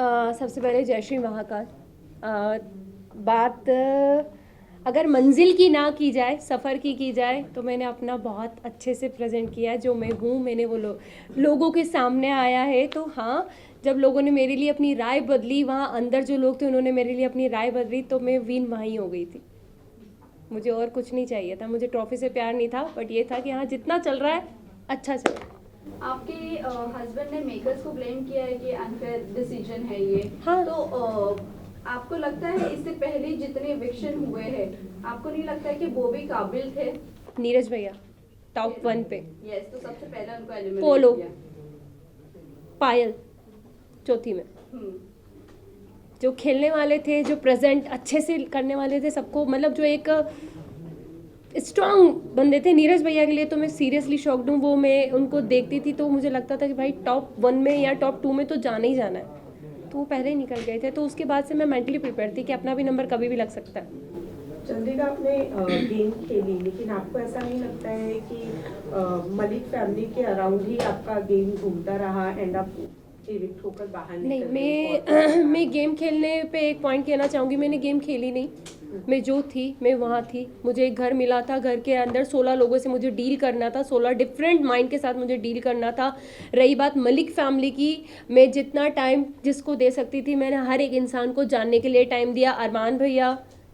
सबसे पहले जय श्री महाकाल। बात अगर मंजिल की ना की जाए, सफ़र की जाए, तो मैंने अपना बहुत अच्छे से प्रेजेंट किया है। जो मैं हूँ, मैंने वो लोगों के सामने आया है। तो हाँ, जब लोगों ने मेरे लिए अपनी राय बदली, वहाँ अंदर जो लोग थे उन्होंने मेरे लिए अपनी राय बदली, तो मैं विन वहीं हो गई थी। मुझे और कुछ नहीं चाहिए था, मुझे ट्रॉफी से प्यार नहीं था, बट ये था कि हाँ, जितना चल रहा है अच्छा चल रहा है। आपके हस्बैंड ने मेकर्स को ब्लेम किया है कि अनफेयर डिसीजन है ये। हाँ। तो आपको लगता है इससे पहले जितने इविक्शन हुए हैं, आपको नहीं लगता है कि वो भी काबिल थे? नीरज भैया टॉप 1 पे। यस, तो सबसे पहले उनको एलिमिनेट पोलो, किया। पायल चौथी में। हम्म। जो खेलने वाले थे, जो प्रेजेंट अच्छे से करने वाले थे सबको, मतलब जो एक स्ट्रांग बंदे थे, नीरज भैया के लिए तो मैं सीरियसली शॉक्ड हूँ। वो मैं उनको देखती थी तो मुझे लगता था कि भाई टॉप 1 में या टॉप 2 में तो जाना ही जाना है। तो वो पहले ही निकल गए थे, तो उसके बाद से मैं मेंटली प्रिपेयर थी कि अपना भी नंबर कभी भी लग सकता है। चंद्रिका, आपने गेम खेली, लेकिन आपको ऐसा नहीं लगता है कि मलिक फैमिली के अराउंड ही आपका गेम घूमता रहा एंड आप इविक्ट होकर बाहर नहीं, निकल मैं गेम खेलने पे एक पॉइंट कहना चाहूँगी। मैंने गेम खेली नहीं, मैं जो थी मैं वहाँ थी। मुझे एक घर मिला था, घर के अंदर 16 लोगों से मुझे डील करना था, 16 डिफरेंट माइंड के साथ मुझे डील करना था। रही बात मलिक फैमिली की, मैं जितना टाइम जिसको दे सकती थी मैंने हर एक इंसान को जानने के लिए टाइम दिया। अरमान भैया,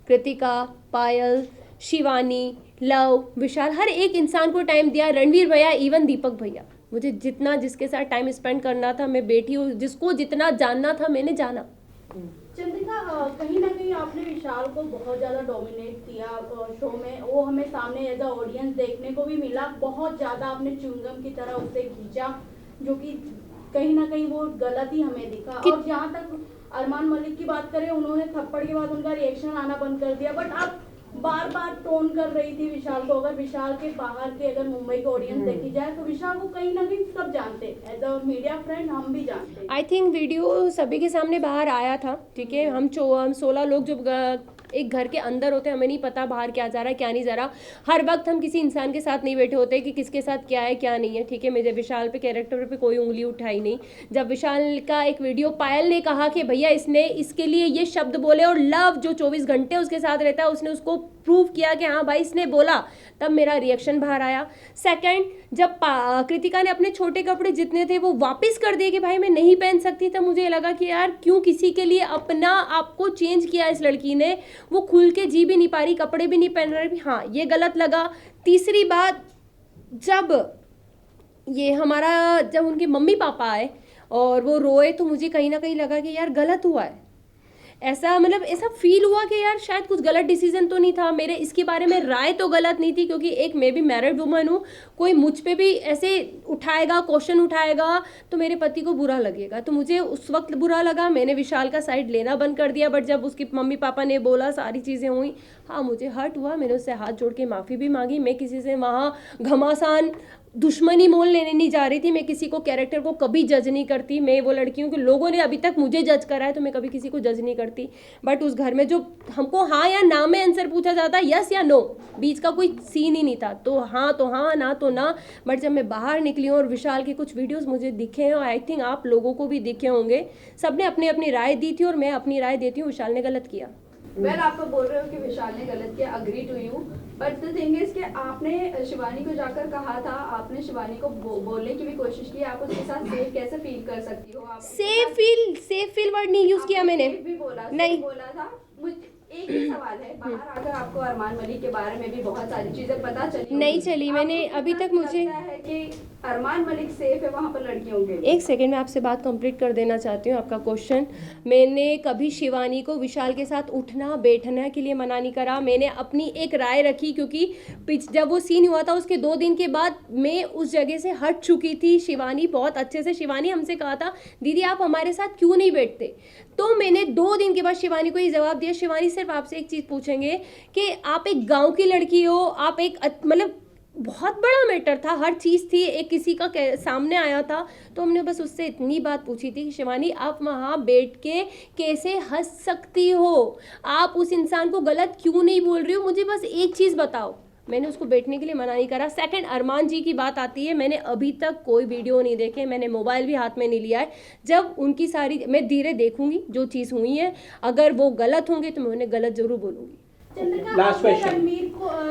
कृतिका, पायल, शिवानी, लव, विशाल, हर एक इंसान को टाइम दिया। रणवीर भैया, इवन दीपक भैया, मुझे जितना जिसके साथ टाइम स्पेंड करना था मैं बैठी हूँ। जिसको जितना जानना था मैंने जाना। चंद्रिका, कहीं ना कहीं आपने विशाल को बहुत ज़्यादा डोमिनेट किया शो में। वो हमें सामने एज अ ऑडियंस देखने को भी मिला। बहुत ज़्यादा आपने च्युइंगम की तरह उसे खींचा, जो कि कहीं ना कहीं वो गलत ही हमें दिखा। और जहाँ तक अरमान मलिक की बात करें, उन्होंने थप्पड़ के बाद उनका रिएक्शन आना बंद कर दिया, बट आप बार बार टोन कर रही थी विशाल को। अगर विशाल के बाहर के अगर मुंबई की ऑडियंस देखी जाए तो विशाल को कहीं ना कहीं सब जानते हैं, एज अ मीडिया फ्रेंड हम भी जानते हैं। आई थिंक वीडियो सभी के सामने बाहर आया था, ठीक है। हम 16 लोग जो एक घर के अंदर होते हैं, हमें नहीं पता बाहर क्या जा रहा है क्या नहीं जा रहा। हर वक्त हम किसी इंसान के साथ नहीं बैठे होते कि किसके साथ क्या है क्या नहीं है, ठीक है। मेरे विशाल पे कैरेक्टर पे कोई उंगली उठाई नहीं। जब विशाल का एक वीडियो पायल ने कहा कि भैया इसने इसके लिए ये शब्द बोले, और लव जो 24 घंटे उसके साथ रहता है उसने उसको प्रूव किया कि हाँ भाई इसने बोला, तब मेरा रिएक्शन बाहर आया। सेकंड, जब कृतिका ने अपने छोटे कपड़े जितने थे वो वापस कर दिए कि भाई मैं नहीं पहन सकती, तब मुझे लगा कि यार क्यों किसी के लिए अपना आपको चेंज किया इस लड़की ने। वो खुल के जी भी नहीं पा रही, कपड़े भी नहीं पहन रही। हाँ, ये गलत लगा। तीसरी बात, जब ये हमारा जब उनके मम्मी पापा आए और वो रोए तो मुझे कहीं ना कहीं लगा कि यार गलत हुआ है। ऐसा मतलब ऐसा फील हुआ कि यार शायद कुछ गलत डिसीजन तो नहीं था मेरे। इसके बारे में राय तो गलत नहीं थी, क्योंकि एक मैं भी मैरिड वुमन हूँ। कोई मुझ पे भी ऐसे उठाएगा, क्वेश्चन उठाएगा तो मेरे पति को बुरा लगेगा। तो मुझे उस वक्त बुरा लगा, मैंने विशाल का साइड लेना बंद कर दिया। बट जब उसके मम्मी पापा ने बोला, सारी चीज़ें हुई, हाँ मुझे हर्ट हुआ। मैंने उससे हाथ जोड़ के माफ़ी भी मांगी। मैं किसी से वहाँ घमासान दुश्मनी मोल लेने नहीं जा रही थी। मैं किसी को कैरेक्टर को कभी जज नहीं करती। मैं वो लड़की हूँ कि लोगों ने अभी तक मुझे जज करा है, तो मैं कभी किसी को जज नहीं करती। बट उस घर में जो हमको हाँ या ना में आंसर पूछा जाता, यस या नो, बीच का कोई सीन ही नहीं था। तो हाँ, ना तो ना। बट जब मैं बाहर निकली हूँ और विशाल के कुछ वीडियोस मुझे दिखे हैं, और आई थिंक आप लोगों को भी दिखे होंगे, सबने अपनी अपनी राय दी थी और मैं अपनी राय देती हूँ, विशाल ने गलत किया। वेल, आप तो बोल रहे हो कि विशाल ने गलत किया, agree to you, but the thing is कि आपने शिवानी को जाकर कहा था, आपने शिवानी को बोलने की भी कोशिश की, आप उसके साथ सेफ कैसे फील कर सकती हो? आप सेफ फील वर्ड नहीं यूज किया मैंने। भी बोला, नहीं बोला था। एक ही सवाल है, बाहर आकर आपको अरमान मलिक के बारे में भी बहुत सारी चीजें पता चली नहीं चली। मैंने अभी तक मुझे है कि अरमान मलिक सेफ है वहाँ पर लड़कियों के लिए। एक सेकंड में आपसे बात कंप्लीट कर देना चाहती हूँ, आपका क्वेश्चन। मैंने कभी शिवानी को विशाल के साथ उठना बैठने के लिए मना नहीं करा। मैंने अपनी एक राय रखी, क्योंकि जब वो सीन हुआ था उसके 2 दिन के बाद मैं उस जगह से हट चुकी थी। शिवानी बहुत अच्छे से, शिवानी हमसे कहा था दीदी आप हमारे साथ क्यों नहीं बैठते। तो मैंने 2 दिन के बाद शिवानी को ये जवाब दिया, शिवानी सिर्फ आपसे एक चीज़ पूछेंगे कि आप एक गाँव की लड़की हो, आप एक मतलब बहुत बड़ा मैटर था, हर चीज़ थी, एक किसी का सामने आया था। तो हमने बस उससे इतनी बात पूछी थी कि शिवानी आप वहाँ बैठ के कैसे हंस सकती हो, आप उस इंसान को गलत क्यों नहीं बोल रही हो, मुझे बस एक चीज़ बताओ। मैंने उसको बैठने के लिए मना नहीं करा। सेकंड, अरमान जी की बात आती है, मैंने अभी तक कोई वीडियो नहीं देखे, मैंने मोबाइल भी हाथ में नहीं लिया है। जब उनकी सारी मैं धीरे देखूंगी जो चीज़ हुई है, अगर वो गलत होंगे तो मैं उन्हें गलत जरूर बोलूंगी। चंद्रिका, Last आपने question.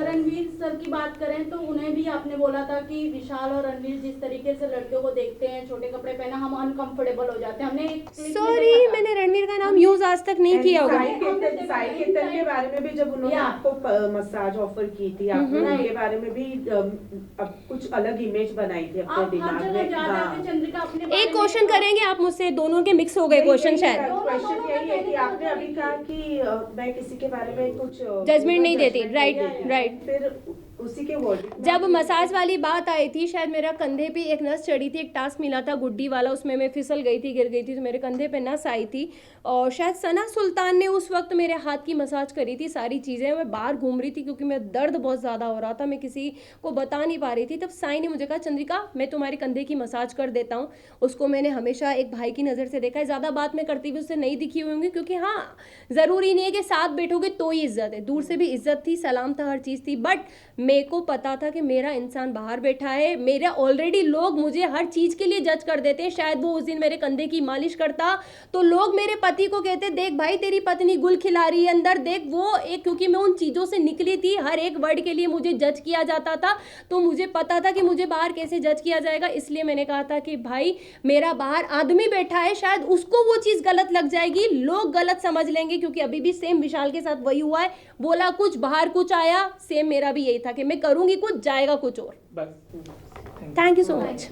रणवीर सर की बात करें तो उन्हें भी आपने बोला था कि विशाल और रणवीर जिस तरीके से लड़कियों को देखते हैं, छोटे कपड़े पहना, हम अनकंफर्टेबल हो जाते हैं। हमने एक clip में सॉरी, देखा था। मैंने रणवीर का नाम यूज आज तक नहीं किया होगा। साई केतन के बारे में भी जब उन्होंने या। आपको मसाज ऑफर की थी, आपने उनके बारे में भी अब कुछ अलग इमेज बनाई थी अपने आप हर दिमाग जगह में। जा हाँ। रहे थे चंद्रिका अपने बारे एक में क्वेश्चन तो- करेंगे आप मुझसे, दोनों के मिक्स हो गए क्वेश्चन शायद। क्वेश्चन यही है कि आपने अभी कहा कि मैं किसी के बारे में कुछ Judgment नहीं देती, judgment right, नहीं देती। right. फिर उसी के वर्डिंग में जब आप- मसाज वाली बात आई थी, शायद मेरा कंधे पे एक नस चढ़ी थी, एक टास्क मिला था गुड्डी वाला, उसमें मैं फिसल गई थी, गिर गई थी, तो मेरे कंधे पे नस आई थी। और शायद सना सुल्तान ने उस वक्त मेरे हाथ की मसाज करी थी। सारी चीज़ें मैं बाहर घूम रही थी क्योंकि मैं दर्द बहुत ज़्यादा हो रहा था, मैं किसी को बता नहीं पा रही थी। तब साई ने मुझे कहा, चंद्रिका मैं तुम्हारे कंधे की मसाज कर देता हूँ। उसको मैंने हमेशा एक भाई की नज़र से देखा है, ज़्यादा बात मैं करती हुई उससे नहीं दिखी हुई होंगी, क्योंकि हाँ, ज़रूरी नहीं है कि साथ बैठोगे तो ही इज्जत है, दूर से भी इज्जत थी, सलाम था, हर चीज़ थी। बट मेरे को पता था कि मेरा इंसान बाहर बैठा है, मेरा ऑलरेडी लोग मुझे हर चीज़ के लिए जज कर देते हैं। शायद वो उस दिन मेरे कंधे की मालिश करता तो लोग मेरे पति को कहते, देख भाई तेरी पत्नी गुल खिला रही है अंदर, देख वो एक, क्योंकि मैं उन चीज़ों से निकली थी, हर एक वर्ड के लिए मुझे जज किया जाता था, तो मुझे पता था कि मुझे बाहर कैसे जज किया जाएगा। इसलिए मैंने कहा था कि भाई मेरा बाहर आदमी बैठा है, शायद उसको वो चीज़ गलत लग जाएगी, लोग गलत समझ लेंगे, क्योंकि अभी भी सेम विशाल के साथ वही हुआ है, बोला कुछ बाहर कुछ आया। सेम मेरा भी यही था कि मैं करूँगी कुछ, जाएगा कुछ और। बस थैंक यू सो मच।